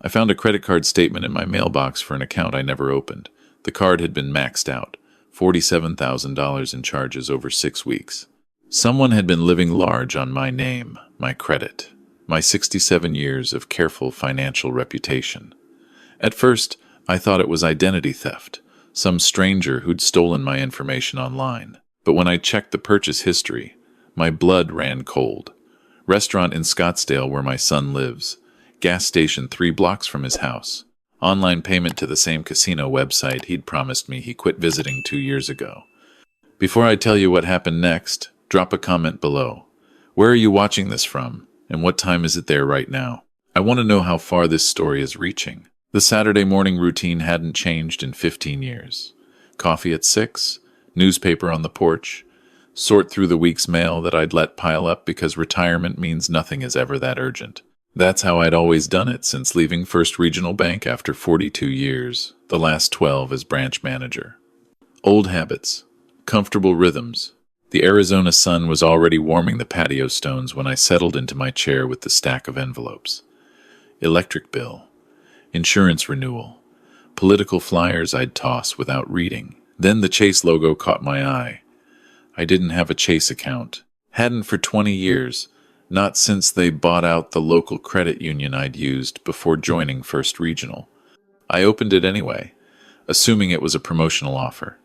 I found a credit card statement in my mailbox for an account I never opened. The card had been maxed out, $47,000 in charges over 6 weeks. Someone had been living large on my name, my credit, my 67 years of careful financial reputation. At first, I thought it was identity theft, some stranger who'd stolen my information online. But when I checked the purchase history, my blood ran cold. Restaurant in Scottsdale where my son lives. Gas station 3 blocks from his house. Online payment to the same casino website he'd promised me he quit visiting 2 years ago. Before I tell you what happened next, drop a comment below. Where are you watching this from, and what time is it there right now? I want to know how far this story is reaching. The Saturday morning routine hadn't changed in 15 years. Coffee at 6, newspaper on the porch, sort through the week's mail that I'd let pile up because retirement means nothing is ever that urgent. That's how I'd always done it since leaving First Regional Bank after 42 years, the last 12 as branch manager. Old habits, comfortable rhythms. The Arizona sun was already warming the patio stones when I settled into my chair with the stack of envelopes. Electric bill, insurance renewal, political flyers I'd toss without reading. Then the Chase logo caught my eye. I didn't have a Chase account. Hadn't for 20 years, not since they bought out the local credit union I'd used before joining First Regional. I opened it anyway, assuming it was a promotional offer.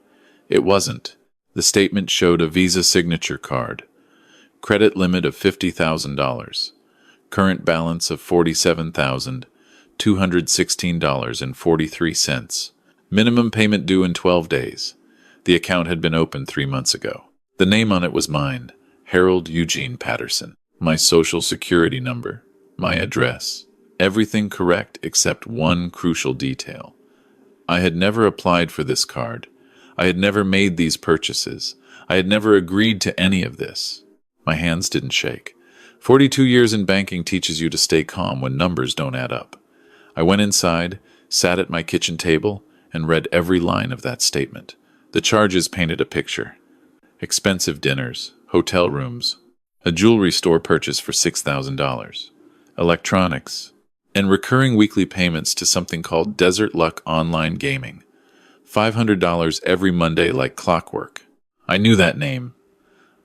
It wasn't. The statement showed a Visa signature card. Credit limit of $50,000. Current balance of $47,216.43. Minimum payment due in 12 days. The account had been opened 3 months ago. The name on it was mine, Harold Eugene Patterson. My social security number, my address. Everything correct except one crucial detail. I had never applied for this card. I had never made these purchases. I had never agreed to any of this. My hands didn't shake. 42 years in banking teaches you to stay calm when numbers don't add up. I went inside, sat at my kitchen table, and read every line of that statement. The charges painted a picture. Expensive dinners, hotel rooms, a jewelry store purchase for $6,000, electronics, and recurring weekly payments to something called Desert Luck Online Gaming. $500 every Monday like clockwork. I knew that name.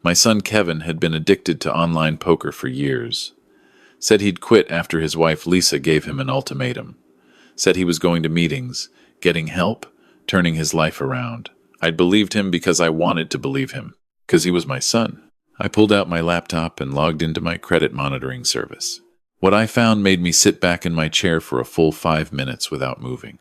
My son Kevin had been addicted to online poker for years. Said he'd quit after his wife Lisa gave him an ultimatum. Said he was going to meetings, getting help, turning his life around. I'd believed him because I wanted to believe him, because he was my son. I pulled out my laptop and logged into my credit monitoring service. What I found made me sit back in my chair for a full 5 minutes without moving.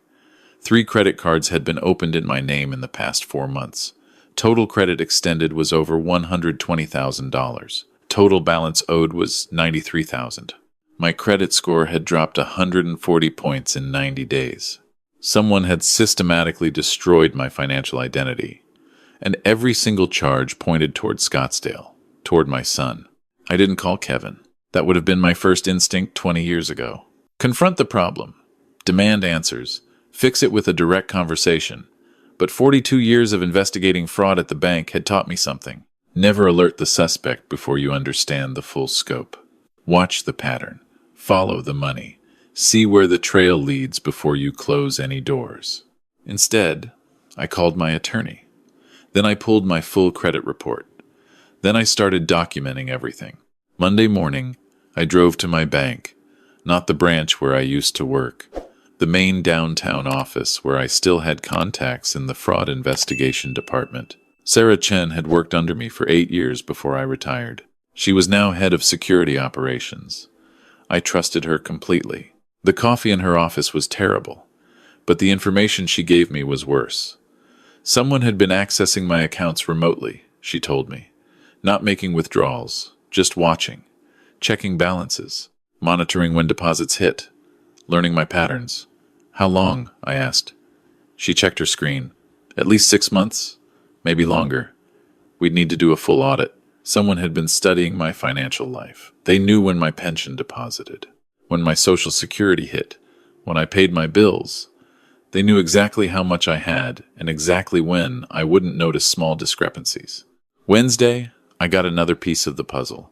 3 credit cards had been opened in my name in the past 4 months. Total credit extended was over $120,000. Total balance owed was $93,000. My credit score had dropped 140 points in 90 days. Someone had systematically destroyed my financial identity, and every single charge pointed toward Scottsdale, toward my son. I didn't call Kevin. That would have been my first instinct 20 years ago. Confront the problem. Demand answers. Fix it with a direct conversation. But 42 years of investigating fraud at the bank had taught me something. Never alert the suspect before you understand the full scope. Watch the pattern. Follow the money. See where the trail leads before you close any doors. Instead, I called my attorney. Then I pulled my full credit report. Then I started documenting everything. Monday morning, I drove to my bank, not the branch where I used to work, the main downtown office where I still had contacts in the fraud investigation department. Sarah Chen had worked under me for 8 years before I retired. She was now head of security operations. I trusted her completely. The coffee in her office was terrible, but the information she gave me was worse. Someone had been accessing my accounts remotely, she told me. Not making withdrawals, just watching, checking balances, monitoring when deposits hit, learning my patterns. How long? I asked. She checked her screen. At least 6 months, maybe longer. We'd need to do a full audit. Someone had been studying my financial life. They knew when my pension deposited, when my Social Security hit, when I paid my bills. They knew exactly how much I had and exactly when I wouldn't notice small discrepancies. Wednesday, I got another piece of the puzzle.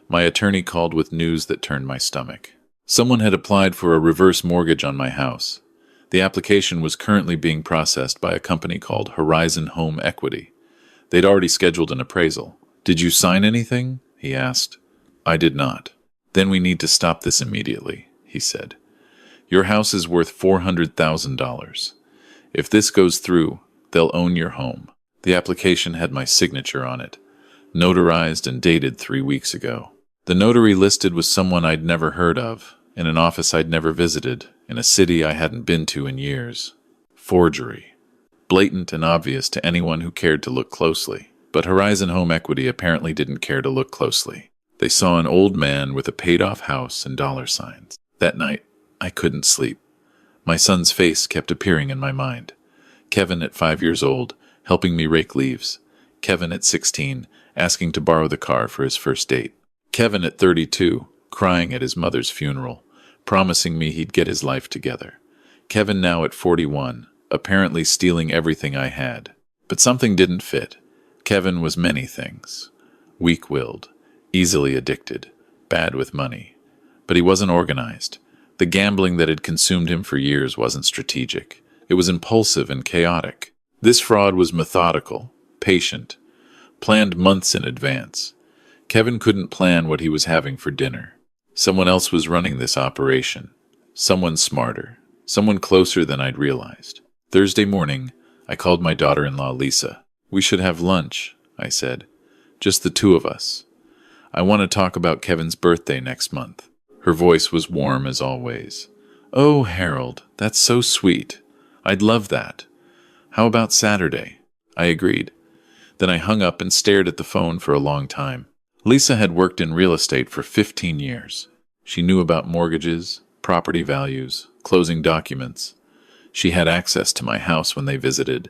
My attorney called with news that turned my stomach. Someone had applied for a reverse mortgage on my house. The application was currently being processed by a company called Horizon Home Equity. They'd already scheduled an appraisal. "Did you sign anything?" he asked. "I did not." "Then we need to stop this immediately," he said. "Your house is worth $400,000. If this goes through, they'll own your home." The application had my signature on it, notarized and dated 3 weeks ago. The notary listed was someone I'd never heard of, in an office I'd never visited, in a city I hadn't been to in years. Forgery. Blatant and obvious to anyone who cared to look closely. But Horizon Home Equity apparently didn't care to look closely. They saw an old man with a paid-off house and dollar signs. That night, I couldn't sleep. My son's face kept appearing in my mind. Kevin at 5 years old, helping me rake leaves. Kevin at 16, asking to borrow the car for his first date. Kevin at 32, crying at his mother's funeral, promising me he'd get his life together. Kevin now at 41, apparently stealing everything I had. But something didn't fit. Kevin was many things. Weak-willed, easily addicted, bad with money. But he wasn't organized. The gambling that had consumed him for years wasn't strategic. It was impulsive and chaotic. This fraud was methodical, patient, planned months in advance. Kevin couldn't plan what he was having for dinner. Someone else was running this operation. Someone smarter. Someone closer than I'd realized. Thursday morning, I called my daughter-in-law Lisa. "We should have lunch," I said. "Just the two of us. I want to talk about Kevin's birthday next month." Her voice was warm as always. "Oh, Harold, that's so sweet. I'd love that. How about Saturday?" I agreed. Then I hung up and stared at the phone for a long time. Lisa had worked in real estate for 15 years. She knew about mortgages, property values, closing documents. She had access to my house when they visited.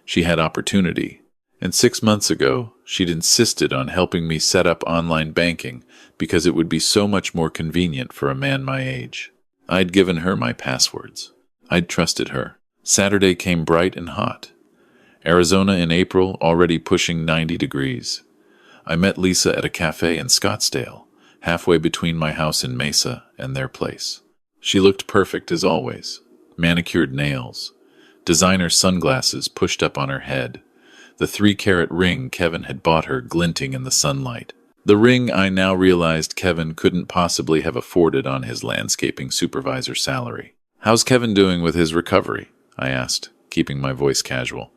She had opportunity. And 6 months ago, she'd insisted on helping me set up online banking because it would be so much more convenient for a man my age. I'd given her my passwords. I'd trusted her. Saturday came bright and hot. Arizona in April, already pushing 90 degrees. I met Lisa at a cafe in Scottsdale, halfway between my house in Mesa and their place. She looked perfect as always. Manicured nails, designer sunglasses pushed up on her head, the 3-carat ring Kevin had bought her glinting in the sunlight. The ring I now realized Kevin couldn't possibly have afforded on his landscaping supervisor salary. "How's Kevin doing with his recovery?" I asked, keeping my voice casual.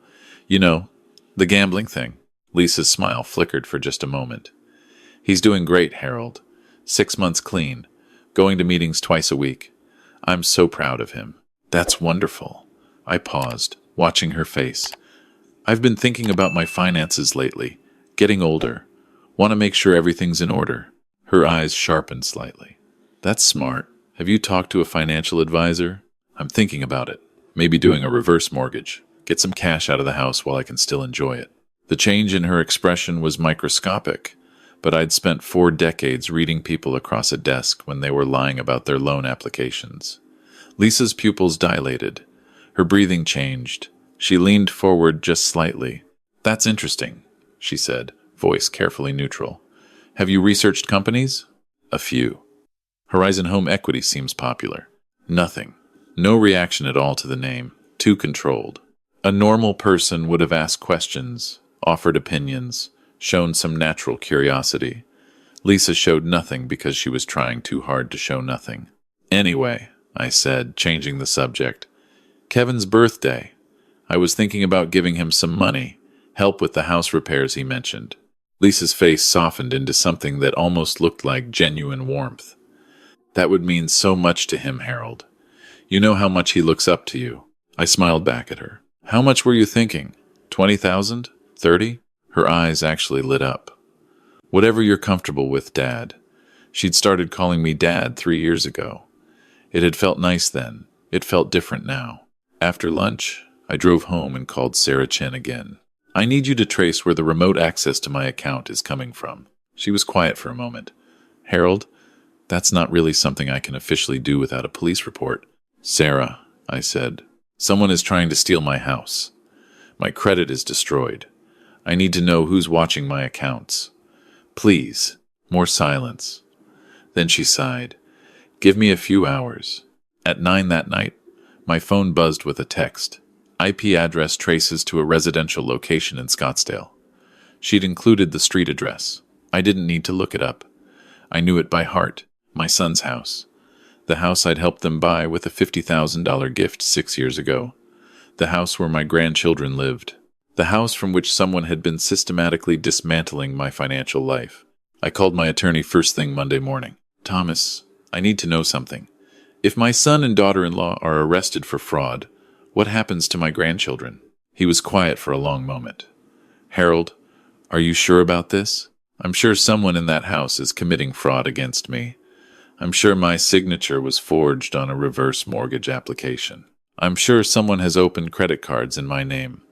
"You know, the gambling thing." Lisa's smile flickered for just a moment. "He's doing great, Harold. 6 months clean, going to meetings twice a week. I'm so proud of him." "That's wonderful." I paused, watching her face. "I've been thinking about my finances lately. Getting older. Want to make sure everything's in order." Her eyes sharpened slightly. "That's smart. Have you talked to a financial advisor?" "I'm thinking about it. Maybe doing a reverse mortgage. Get some cash out of the house while I can still enjoy it." The change in her expression was microscopic, but I'd spent 4 decades reading people across a desk when they were lying about their loan applications. Lisa's pupils dilated. Her breathing changed. She leaned forward just slightly. "That's interesting," she said, voice carefully neutral. "Have you researched companies?" "A few." "Horizon Home Equity seems popular." "Nothing. No reaction at all to the name. Too controlled." A normal person would have asked questions, offered opinions, shown some natural curiosity. Lisa showed nothing because she was trying too hard to show nothing. "Anyway," I said, changing the subject. "Kevin's birthday. I was thinking about giving him some money, help with the house repairs he mentioned." Lisa's face softened into something that almost looked like genuine warmth. "That would mean so much to him, Harold. You know how much he looks up to you." I smiled back at her. "How much were you thinking? 20,000? 30? Her eyes actually lit up. "Whatever you're comfortable with, Dad." She'd started calling me Dad 3 years ago. It had felt nice then. It felt different now. After lunch, I drove home and called Sarah Chen again. "I need you to trace where the remote access to my account is coming from." She was quiet for a moment. "Harold, that's not really something I can officially do without a police report." "Sarah," I said, "someone is trying to steal my house. My credit is destroyed. I need to know who's watching my accounts. Please." More silence. Then she sighed. Give me a few hours. At 9 that night, my phone buzzed with a text. IP address traces to a residential location in Scottsdale. She'd included the street address. I didn't need to look it up. I knew it by heart. My son's house. The house I'd helped them buy with a $50,000 gift 6 years ago. The house where my grandchildren lived. The house from which someone had been systematically dismantling my financial life. I called my attorney first thing Monday morning. Thomas, I need to know something. If my son and daughter-in-law are arrested for fraud, what happens to my grandchildren? He was quiet for a long moment. Harold, are you sure about this? I'm sure someone in that house is committing fraud against me. I'm sure my signature was forged on a reverse mortgage application. I'm sure someone has opened credit cards in my name.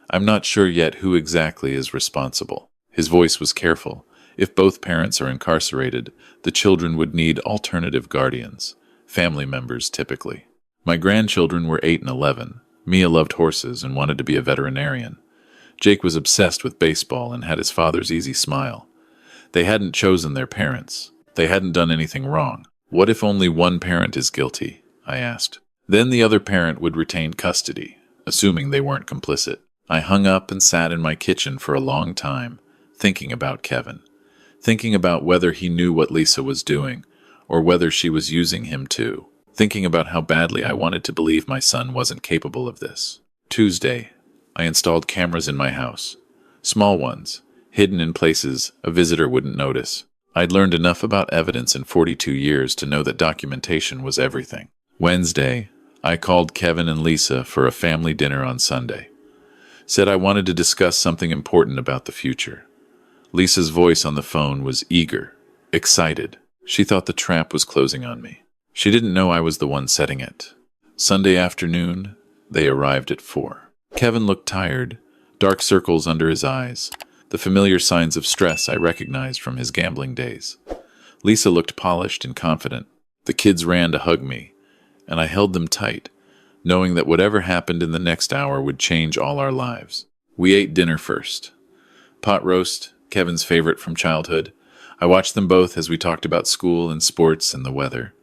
I'm not sure yet who exactly is responsible. His voice was careful. If both parents are incarcerated, the children would need alternative guardians, family members typically. My grandchildren were 8 and 11. Mia loved horses and wanted to be a veterinarian. Jake was obsessed with baseball and had his father's easy smile. They hadn't chosen their parents. They hadn't done anything wrong. What if only one parent is guilty? I asked. Then the other parent would retain custody, assuming they weren't complicit. I hung up and sat in my kitchen for a long time, thinking about Kevin. Thinking about whether he knew what Lisa was doing, or whether she was using him too. Thinking about how badly I wanted to believe my son wasn't capable of this. Tuesday, I installed cameras in my house. Small ones, hidden in places a visitor wouldn't notice. I'd learned enough about evidence in 42 years to know that documentation was everything. Wednesday, I called Kevin and Lisa for a family dinner on Sunday. Said I wanted to discuss something important about the future. Lisa's voice on the phone was eager, excited. She thought the trap was closing on me. She didn't know I was the one setting it. Sunday afternoon, they arrived at 4. Kevin looked tired, dark circles under his eyes, the familiar signs of stress I recognized from his gambling days. Lisa looked polished and confident. The kids ran to hug me, and I held them tight, knowing that whatever happened in the next hour would change all our lives. We ate dinner first. Pot roast, Kevin's favorite from childhood. I watched them both as we talked about school and sports and the weather.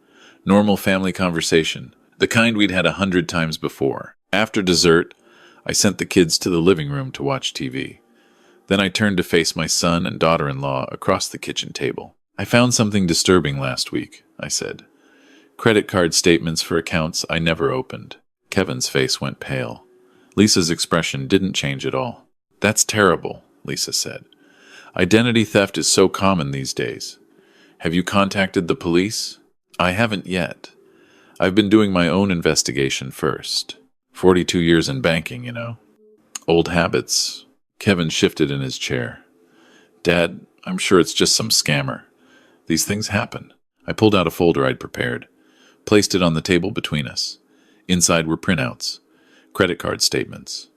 Normal family conversation, the kind we'd had 100 times before. After dessert, I sent the kids to the living room to watch TV. Then I turned to face my son and daughter-in-law across the kitchen table. I found something disturbing last week, I said. Credit card statements for accounts I never opened. Kevin's face went pale. Lisa's expression didn't change at all. That's terrible, Lisa said. Identity theft is so common these days. Have you contacted the police? I haven't yet. I've been doing my own investigation first. 42 years in banking, you know. Old habits. Kevin shifted in his chair. Dad, I'm sure it's just some scammer. These things happen. I pulled out a folder I'd prepared, placed it on the table between us. Inside were printouts, credit card statements,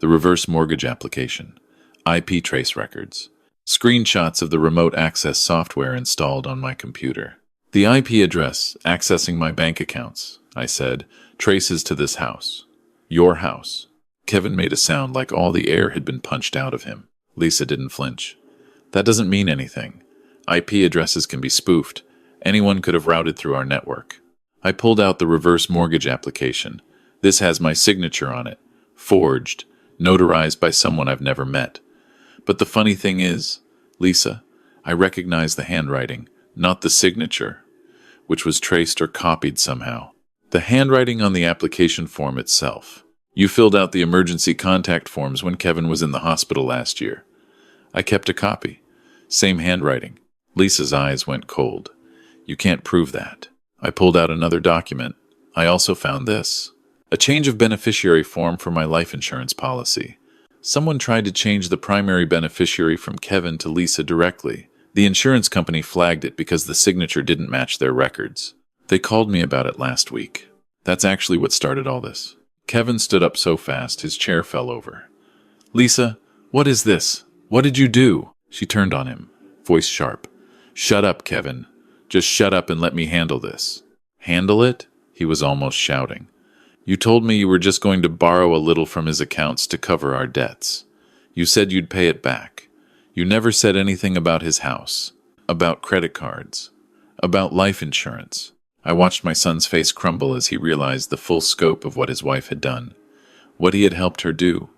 the reverse mortgage application, IP trace records, screenshots of the remote access software installed on my computer. The IP address accessing my bank accounts, I said, traces to this house. Your house. Kevin made a sound like all the air had been punched out of him. Lisa didn't flinch. That doesn't mean anything. IP addresses can be spoofed. Anyone could have routed through our network. I pulled out the reverse mortgage application. This has my signature on it. Forged. Notarized by someone I've never met. But the funny thing is, Lisa, I recognize the handwriting, not the signature, which was traced or copied somehow. The handwriting on the application form itself. You filled out the emergency contact forms when Kevin was in the hospital last year. I kept a copy. Same handwriting. Lisa's eyes went cold. You can't prove that. I pulled out another document. I also found this. A change of beneficiary form for my life insurance policy. Someone tried to change the primary beneficiary from Kevin to Lisa directly. The insurance company flagged it because the signature didn't match their records. They called me about it last week. That's actually what started all this. Kevin stood up so fast his chair fell over. Lisa, what is this? What did you do? She turned on him, voice sharp. Shut up, Kevin. Just shut up and let me handle this. Handle it? He was almost shouting. You told me you were just going to borrow a little from his accounts to cover our debts. You said you'd pay it back. You never said anything about his house, about credit cards, about life insurance. I watched my son's face crumble as he realized the full scope of what his wife had done, what he had helped her do,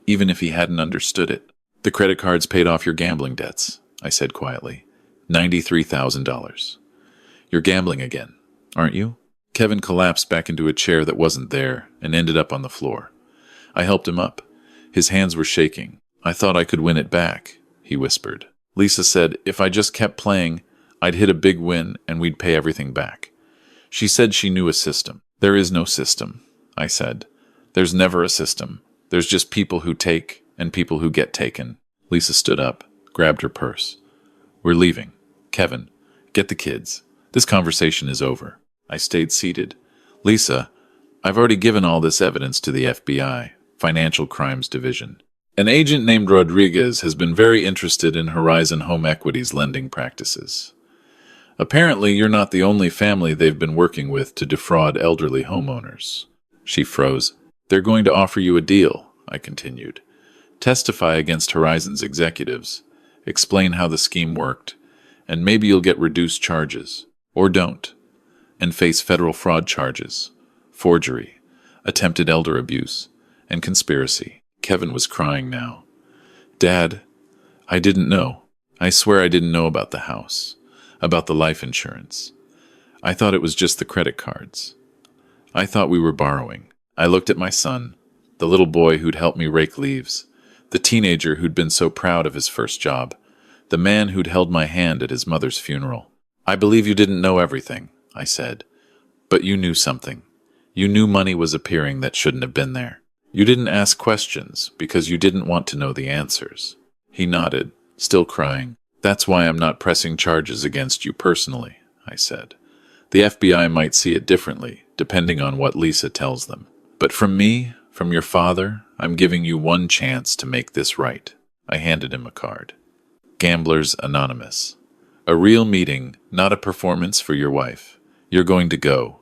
even if he hadn't understood it. The credit cards paid off your gambling debts, I said quietly. $93,000. You're gambling again, aren't you? Kevin collapsed back into a chair that wasn't there and ended up on the floor. I helped him up. His hands were shaking. I thought I could win it back, he whispered. Lisa said if I just kept playing, I'd hit a big win and we'd pay everything back. She said she knew a system. There is no system, I said. There's never a system. There's just people who take and people who get taken. Lisa stood up, grabbed her purse. We're leaving. Kevin, get the kids. This conversation is over. I stayed seated. Lisa, I've already given all this evidence to the FBI, Financial Crimes Division. An agent named Rodriguez has been very interested in Horizon Home Equity's lending practices. Apparently, you're not the only family they've been working with to defraud elderly homeowners. She froze. They're going to offer you a deal, I continued. Testify against Horizon's executives. Explain how the scheme worked. And maybe you'll get reduced charges. Or don't. And face federal fraud charges. Forgery. Attempted elder abuse. And conspiracy. Kevin was crying now. Dad, I didn't know. I swear I didn't know about the house. About the life insurance. I thought it was just the credit cards. I thought we were borrowing. I looked at my son, the little boy who'd helped me rake leaves, the teenager who'd been so proud of his first job, the man who'd held my hand at his mother's funeral. I believe you didn't know everything, I said. But you knew something. You knew money was appearing that shouldn't have been there. You didn't ask questions because you didn't want to know the answers. He nodded, still crying. That's why I'm not pressing charges against you personally, I said. The FBI might see it differently, depending on what Lisa tells them. But from me, from your father, I'm giving you one chance to make this right. I handed him a card. Gamblers Anonymous. A real meeting, not a performance for your wife. You're going to go.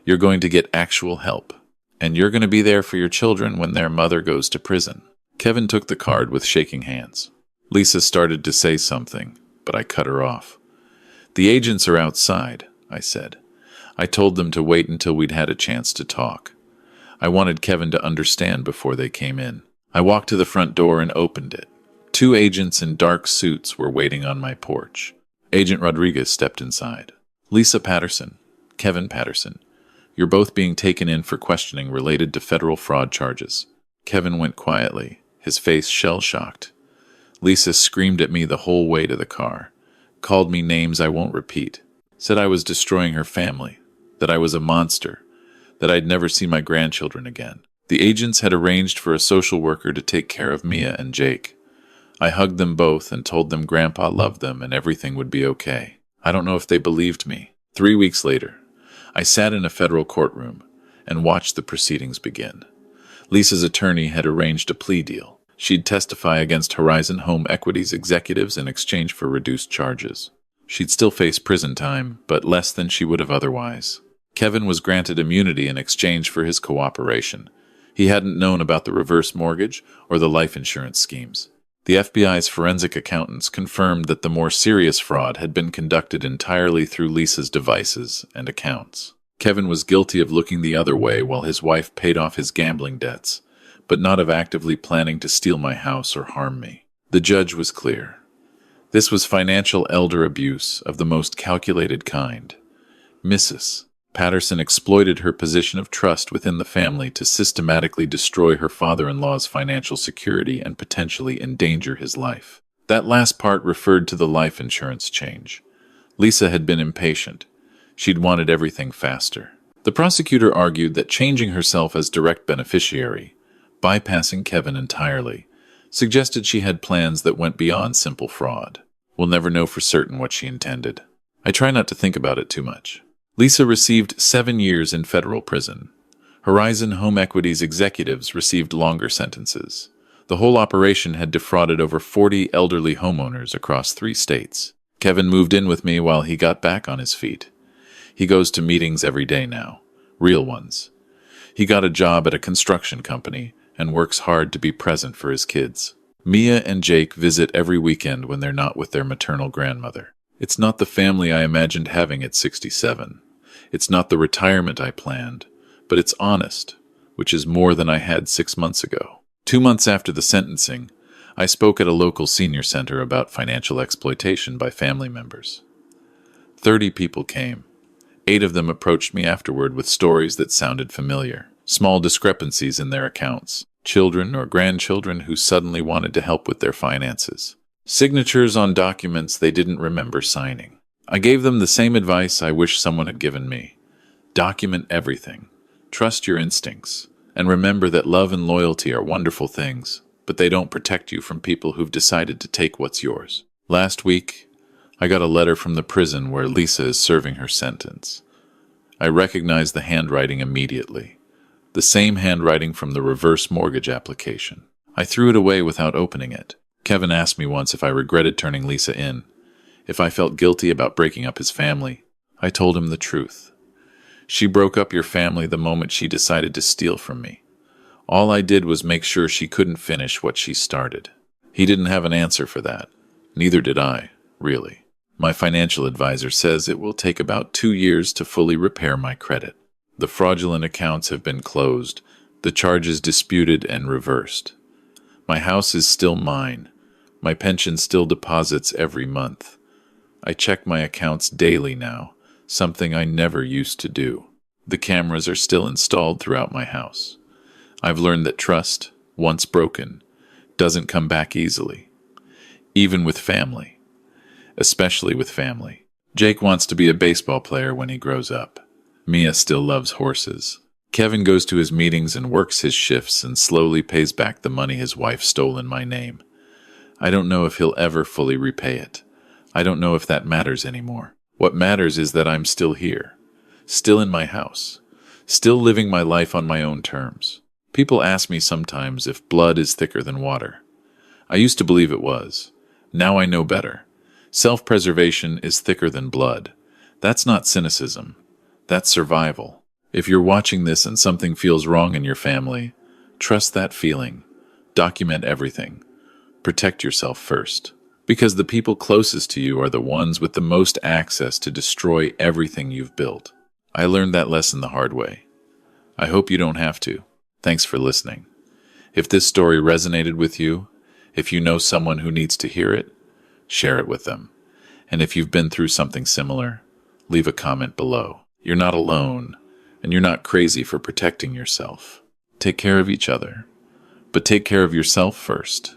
You're going to get actual help. And you're going to be there for your children when their mother goes to prison. Kevin took the card with shaking hands. Lisa started to say something, but I cut her off. The agents are outside, I said. I told them to wait until we'd had a chance to talk. I wanted Kevin to understand before they came in. I walked to the front door and opened it. 2 agents in dark suits were waiting on my porch. Agent Rodriguez stepped inside. Lisa Patterson, Kevin Patterson, you're both being taken in for questioning related to federal fraud charges. Kevin went quietly, his face shell-shocked. Lisa screamed at me the whole way to the car, called me names I won't repeat, said I was destroying her family, that I was a monster, that I'd never see my grandchildren again. The agents had arranged for a social worker to take care of Mia and Jake. I hugged them both and told them Grandpa loved them and everything would be okay. I don't know if they believed me. 3 weeks later, I sat in a federal courtroom and watched the proceedings begin. Lisa's attorney had arranged a plea deal. She'd testify against Horizon Home Equity's executives in exchange for reduced charges. She'd still face prison time, but less than she would have otherwise. Kevin was granted immunity in exchange for his cooperation. He hadn't known about the reverse mortgage or the life insurance schemes. The FBI's forensic accountants confirmed that the more serious fraud had been conducted entirely through Lisa's devices and accounts. Kevin was guilty of looking the other way while his wife paid off his gambling debts, but not of actively planning to steal my house or harm me. The judge was clear. This was financial elder abuse of the most calculated kind. Mrs. Patterson exploited her position of trust within the family to systematically destroy her father-in-law's financial security and potentially endanger his life. That last part referred to the life insurance change. Lisa had been impatient. She'd wanted everything faster. The prosecutor argued that changing herself as direct beneficiary, bypassing Kevin entirely, suggested she had plans that went beyond simple fraud. We'll never know for certain what she intended. I try not to think about it too much. Lisa received 7 years in federal prison. Horizon Home Equity's executives received longer sentences. The whole operation had defrauded over 40 elderly homeowners across 3 states. Kevin moved in with me while he got back on his feet. He goes to meetings every day now, real ones. He got a job at a construction company and works hard to be present for his kids. Mia and Jake visit every weekend when they're not with their maternal grandmother. It's not the family I imagined having at 67. It's not the retirement I planned, but it's honest, which is more than I had 6 months ago. 2 months after the sentencing, I spoke at a local senior center about financial exploitation by family members. 30 people came. 8 of them approached me afterward with stories that sounded familiar. Small discrepancies in their accounts. Children or grandchildren who suddenly wanted to help with their finances. Signatures on documents they didn't remember signing. I gave them the same advice I wish someone had given me. Document everything. Trust your instincts. And remember that love and loyalty are wonderful things, but they don't protect you from people who've decided to take what's yours. Last week, I got a letter from the prison where Lisa is serving her sentence. I recognized the handwriting immediately. The same handwriting from the reverse mortgage application. I threw it away without opening it. Kevin asked me once if I regretted turning Lisa in, if I felt guilty about breaking up his family. I told him the truth. She broke up your family the moment she decided to steal from me. All I did was make sure she couldn't finish what she started. He didn't have an answer for that. Neither did I, really. My financial advisor says it will take about 2 years to fully repair my credit. The fraudulent accounts have been closed, the charges disputed and reversed. My house is still mine. My pension still deposits every month. I check my accounts daily now, something I never used to do. The cameras are still installed throughout my house. I've learned that trust, once broken, doesn't come back easily. Even with family. Especially with family. Jake wants to be a baseball player when he grows up. Mia still loves horses. Kevin goes to his meetings and works his shifts and slowly pays back the money his wife stole in my name. I don't know if he'll ever fully repay it. I don't know if that matters anymore. What matters is that I'm still here. Still in my house. Still living my life on my own terms. People ask me sometimes if blood is thicker than water. I used to believe it was. Now I know better. Self-preservation is thicker than blood. That's not cynicism. That's survival. If you're watching this and something feels wrong in your family, trust that feeling. Document everything. Protect yourself first. Because the people closest to you are the ones with the most access to destroy everything you've built. I learned that lesson the hard way. I hope you don't have to. Thanks for listening. If this story resonated with you, if you know someone who needs to hear it, share it with them. And if you've been through something similar, leave a comment below. You're not alone, and you're not crazy for protecting yourself. Take care of each other, but take care of yourself first.